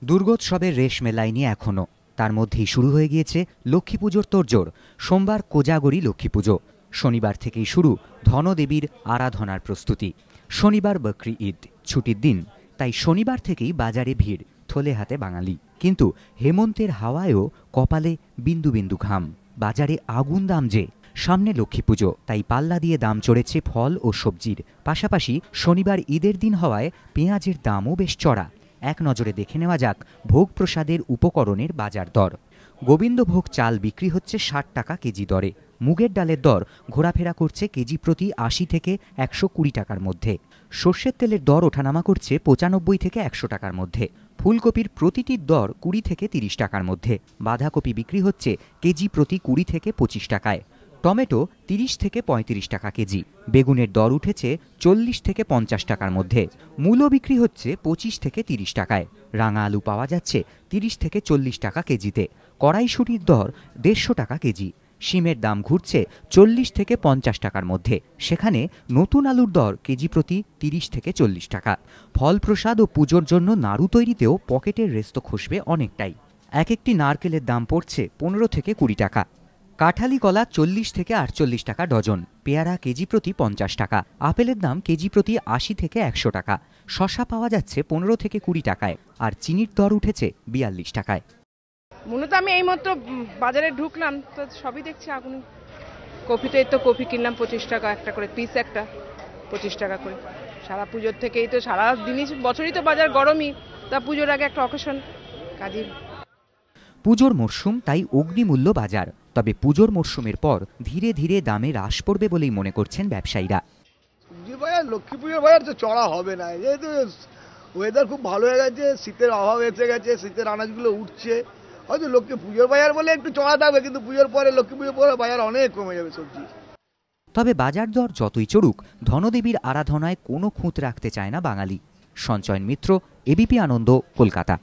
দুর্গোৎসবের রেশ মেলায়নি এখনও, তার মধ্যেই শুরু হয়ে গিয়েছে লক্ষ্মী পুজোর তোড়জোড়। সোমবার কোজাগরী লক্ষ্মী পুজো, শনিবার থেকেই শুরু ধনদেবীর আরাধনার প্রস্তুতি। শনিবার বকরি ঈদ, ছুটির দিন, তাই শনিবার থেকেই বাজারে ভিড়, থলে হাতে বাঙালি। কিন্তু হেমন্তের হাওয়ায়ও কপালে বিন্দু বিন্দু ঘাম। বাজারে আগুন দাম যে, সামনে লক্ষ্মী পুজো, তাই পাল্লা দিয়ে দাম চড়েছে ফল ও সবজির। পাশাপাশি শনিবার ঈদের দিন হওয়ায় পেঁয়াজের দামও বেশ চড়া। এক নজরে দেখে নেওয়া যাক ভোগ প্রসাদের উপকরণের বাজার দর। গোবিন্দভোগ চাল বিক্রি হচ্ছে ৬০ টাকা কেজি দরে। মুগের ডালের দর ঘোরাফেরা করছে কেজি প্রতি ৮০ থেকে ১২০ টাকার মধ্যে। সর্ষের তেলের দর ওঠানামা করছে ৯৫ থেকে ১০০ টাকার মধ্যে। ফুলকপির প্রতিটির দর ২০ থেকে ৩০ টাকার মধ্যে। বাঁধাকপি বিক্রি হচ্ছে কেজি প্রতি ২০ থেকে ২৫ টাকায়। টমেটো ৩০ থেকে ৩৫ টাকা কেজি। বেগুনের দর উঠেছে ৪০ থেকে ৫০ টাকার মধ্যে। মূলো বিক্রি হচ্ছে ২৫ থেকে ৩০ টাকায়। রাঙা আলু পাওয়া যাচ্ছে ৩০ থেকে ৪০ টাকা কেজিতে। কড়াইশুঁটির দর ১৫০ টাকা কেজি। শিমের দাম ঘুরছে ৪০ থেকে ৫০ টাকার মধ্যে, সেখানে নতুন আলুর দর কেজি প্রতি ৩০ থেকে ৪০ টাকা। ফল প্রসাদ ও পুজোর জন্য নাড়ু তৈরিতেও পকেটের রেস্ত খসবে অনেকটাই। এক একটি নারকেলের দাম পড়ছে ১৫ থেকে ২০ টাকা। কাঁঠালি কলা ৪০ থেকে ৪৮ টাকা ডজন। পেয়ারা কেজি প্রতি ৫০ টাকা। আপেলের দাম কেজি প্রতি ৮০ থেকে ১০০ টাকা। শসা পাওয়া যাচ্ছে ১৫ থেকে ২০ টাকায়, আর চিনির দর উঠেছে ৪২ টাকায়। মূলত আমি এইমাত্র বাজারে ঢুকলাম, তো সবই দেখছি আগুন। কপিতে তো কপি কিনলাম ২৫ টাকা একটা করে পিস, একটা ২৫ টাকা করে। সারা পুজোর থেকেই তো সারা দিনই বছরই তো বাজার গরমই, তা পুজোর আগে একটা অকেশন কাজী। পুজোর মরশুম, তাই অগ্নিমূল্য বাজার। তবে পুজোর মরশুমের পর ধীরে ধীরে দামে হ্রাস পড়বে বলেই মনে করছেন ব্যবসায়ীরা। লক্ষ্মী পুজোর বাজার তো চড়া হবে না, যেহেতু ওয়েদার খুব ভালো হয়ে গেছে, শীতের অভাব এসে গেছে, শীতের আনাজগুলো উঠছে। হয়তো লক্ষ্মী পুজোর বাজার বলে একটু চড়া থাকবে, কিন্তু পুজোর পরে লক্ষ্মী পুজোর পরে বাজার অনেক কমে যাবে সবজি। তবে বাজার দর যতই চড়ুক, ধনদেবীর আরাধনায় কোনো খুঁত রাখতে চায় না বাঙালি। সঞ্চয়ন মিত্র, এবিপি আনন্দ, কলকাতা।